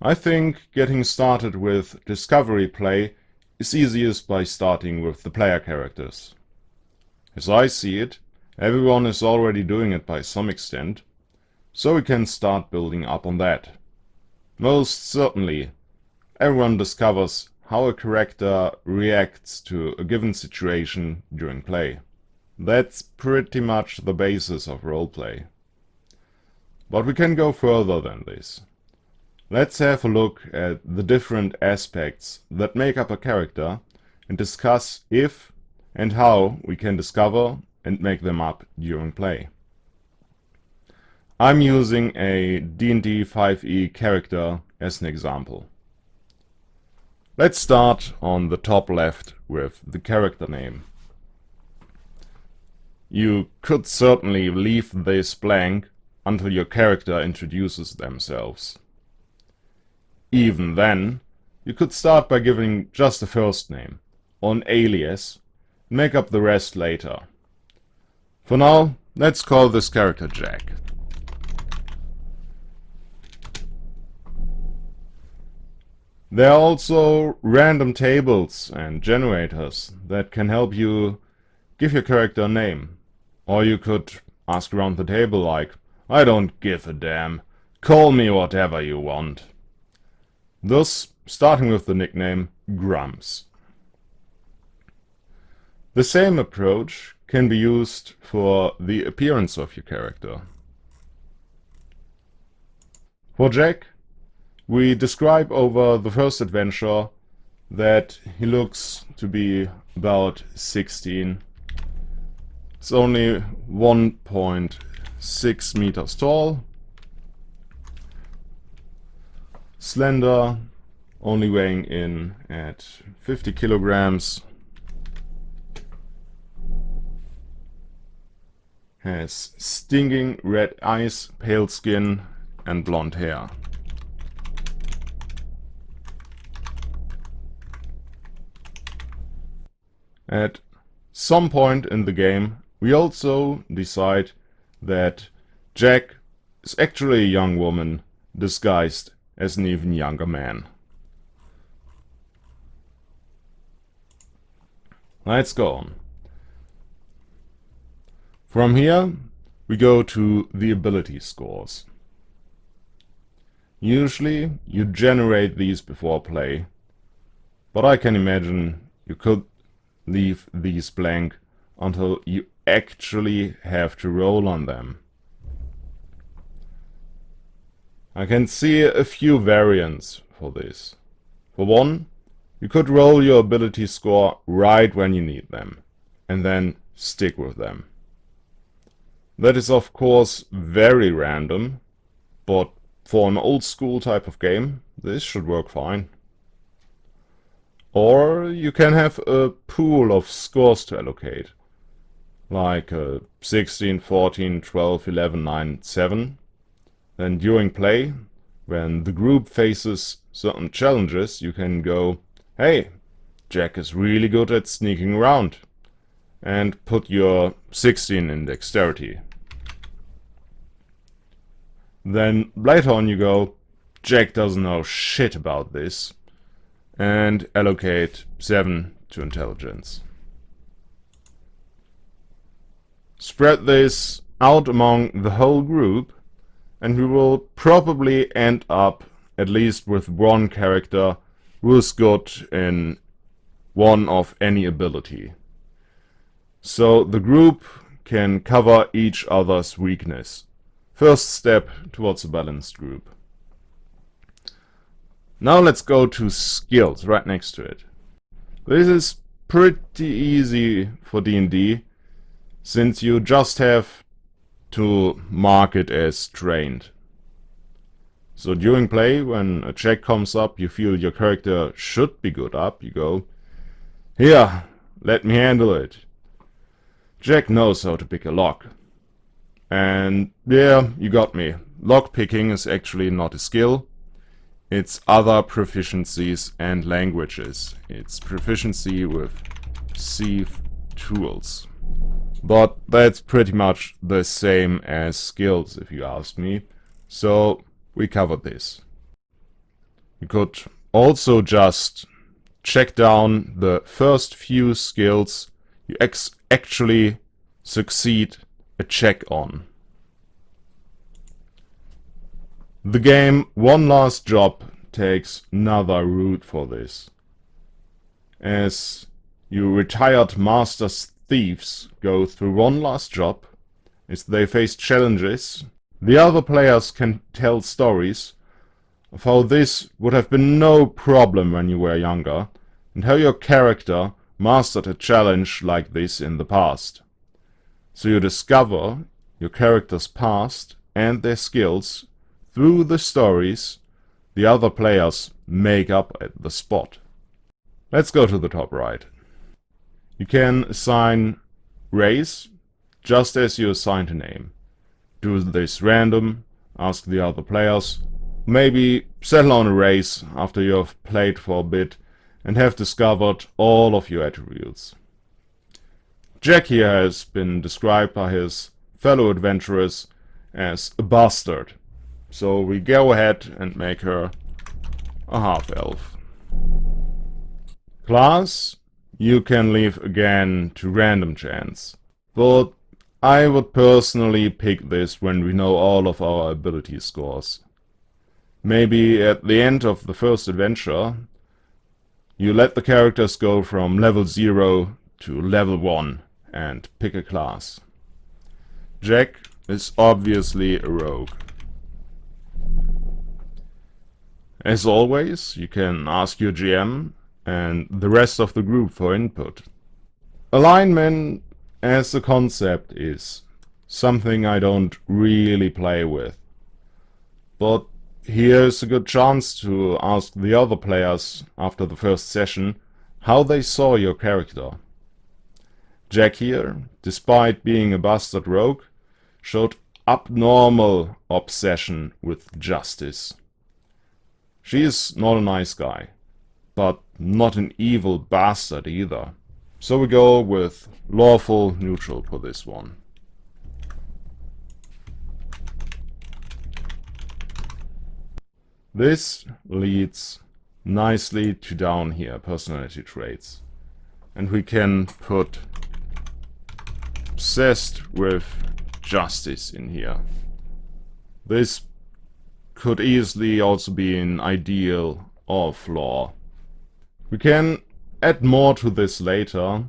I think getting started with discovery play is easiest by starting with the player characters. As I see it, everyone is already doing it by some extent, so we can start building up on that. Most certainly, everyone discovers how a character reacts to a given situation during play. That's pretty much the basis of roleplay. But we can go further than this. Let's have a look at the different aspects that make up a character and discuss if and how we can discover and make them up during play. I'm using a D&D 5e character as an example. Let's start on the top left with the character name. You could certainly leave this blank until your character introduces themselves. Even then, you could start by giving just a first name, or an alias, and make up the rest later. For now, let's call this character Jack. There are also random tables and generators that can help you give your character a name. Or you could ask around the table like, I don't give a damn, call me whatever you want. Thus, starting with the nickname Grumps. The same approach can be used for the appearance of your character. For Jack, we describe over the first adventure that he looks to be about 16. It's only 1.6 meters tall, slender, only weighing in at 50 kilograms, has stinging red eyes, pale skin and blonde hair. At some point in the game, we also decide that Jack is actually a young woman disguised as an even younger man. Let's go on. From here, we go to the ability scores. Usually, you generate these before play, but I can imagine you could leave these blank until you actually have to roll on them. I can see a few variants for this. For one, you could roll your ability score right when you need them, and then stick with them. That is of course very random, but for an old school type of game, this should work fine. Or you can have a pool of scores to allocate, like 16, 14, 12, 11, 9, 7. Then during play, when the group faces certain challenges, you can go, hey, Jack is really good at sneaking around, and put your 16 in dexterity. Then later on you go, Jack doesn't know shit about this, and allocate 7 to intelligence. Spread this out among the whole group, and we will probably end up at least with one character who is good in one of any ability. So the group can cover each other's weakness. First step towards a balanced group. Now let's go to skills right next to it. This is pretty easy for D&D, since you just have to mark it as trained. So during play, when a check comes up you feel your character should be good up, you go, here, let me handle it. Jack knows how to pick a lock. And yeah, you got me. Lock picking is actually not a skill. It's other proficiencies and languages. It's proficiency with Sieve tools. But that's pretty much the same as skills if you ask me. So we covered this. You could also just check down the first few skills you actually succeed a check on. The game One Last Job takes another route for this, as you retired master's thieves go through one last job. As they face challenges, the other players can tell stories of how this would have been no problem when you were younger, and how your character mastered a challenge like this in the past. So you discover your character's past and their skills through the stories the other players make up at the spot. Let's go to the top right. You can assign race just as you assigned a name. Do this random, ask the other players, maybe settle on a race after you have played for a bit and have discovered all of your attributes. Jack here has been described by his fellow adventurers as a bastard, so we go ahead and make her a half-elf. Class, you can leave again to random chance, but I would personally pick this when we know all of our ability scores. Maybe at the end of the first adventure, you let the characters go from level 0 to level 1 and pick a class. Jack is obviously a rogue. As always, you can ask your GM and the rest of the group for input. Alignment as a concept is something I don't really play with, but here's a good chance to ask the other players after the first session how they saw your character. Jack here, despite being a bastard rogue, showed abnormal obsession with justice. She is not a nice guy, but not an evil bastard either. So we go with lawful neutral for this one. This leads nicely to down here, personality traits. And we can put obsessed with justice in here. This could easily also be an ideal or flaw. We can add more to this later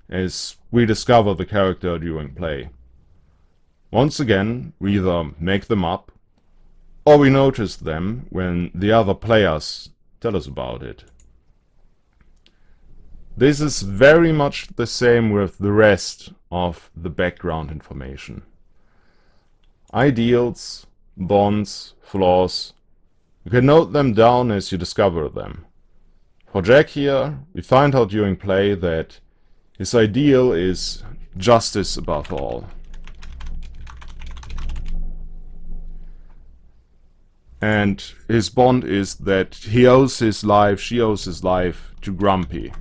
as we discover the character during play. Once again, we either make them up or we notice them when the other players tell us about it. This is very much the same with the rest of the background information. Ideals, bonds, flaws, you can note them down as you discover them. For Jack here, we find out during play that his ideal is justice above all. And his bond is that he owes his life, she owes his life to Grumpy.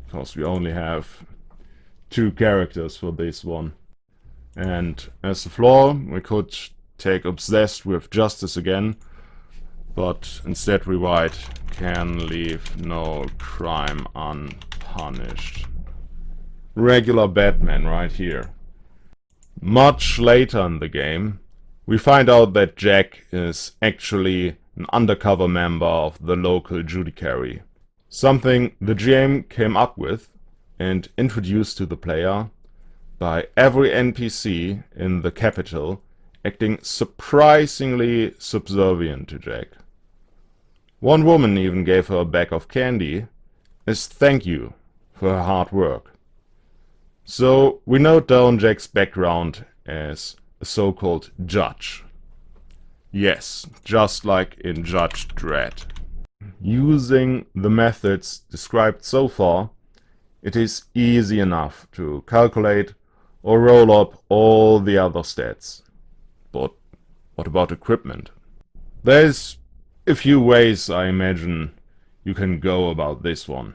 Because we only have 2 characters for this one. And as a flaw, we could take obsessed with justice again, but instead we write can leave no crime unpunished. Regular Batman right here. Much later in the game, we find out that Jack is actually an undercover member of the local judiciary. Something the GM came up with and introduced to the player by every NPC in the capital acting surprisingly subservient to Jack. One woman even gave her a bag of candy as thank you for her hard work. So we note down Jack's background as a so-called judge. Yes, just like in Judge Dredd. Using the methods described so far, it is easy enough to calculate or roll up all the other stats. But what about equipment? There's a few ways I imagine you can go about this one.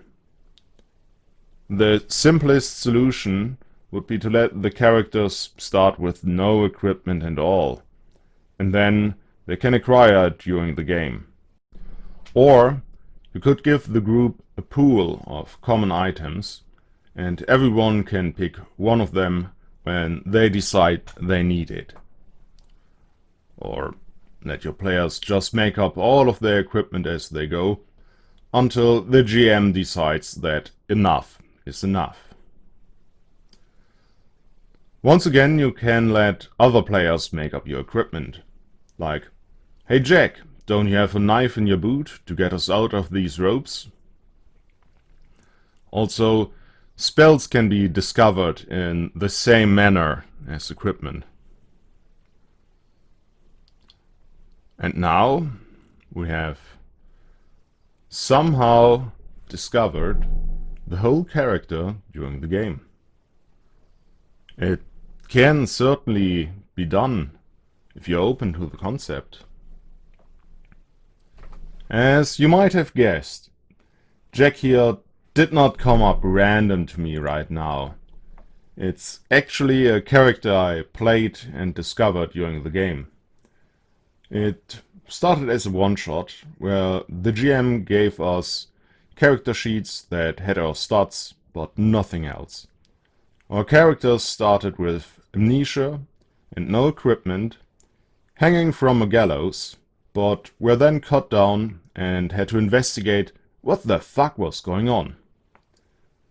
The simplest solution would be to let the characters start with no equipment and all, and then they can acquire it during the game. Or you could give the group a pool of common items, and everyone can pick one of them when they decide they need it. Or let your players just make up all of their equipment as they go, until the GM decides that enough is enough. Once again, you can let other players make up your equipment. Like, "Hey Jack, don't you have a knife in your boot to get us out of these ropes?" Also, spells can be discovered in the same manner as equipment. And now we have somehow discovered the whole character during the game. It can certainly be done if you're open to the concept. As you might have guessed, Jack here did not come up random to me right now. It's actually a character I played and discovered during the game. It started as a one-shot, where the GM gave us character sheets that had our stats, but nothing else. Our characters started with amnesia and no equipment, hanging from a gallows, but were then cut down and had to investigate what the fuck was going on.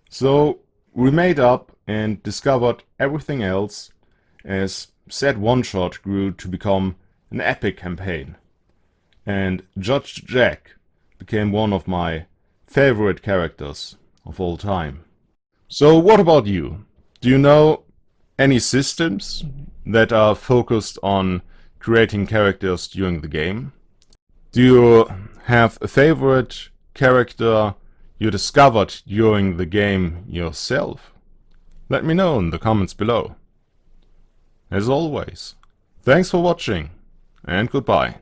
So we made up and discovered everything else as said one-shot grew to become an epic campaign. And Judge Jack became one of my favorite characters of all time. So what about you? Do you know any systems that are focused on creating characters during the game? Do you have a favorite character you discovered during the game yourself? Let me know in the comments below. As always, thanks for watching and goodbye.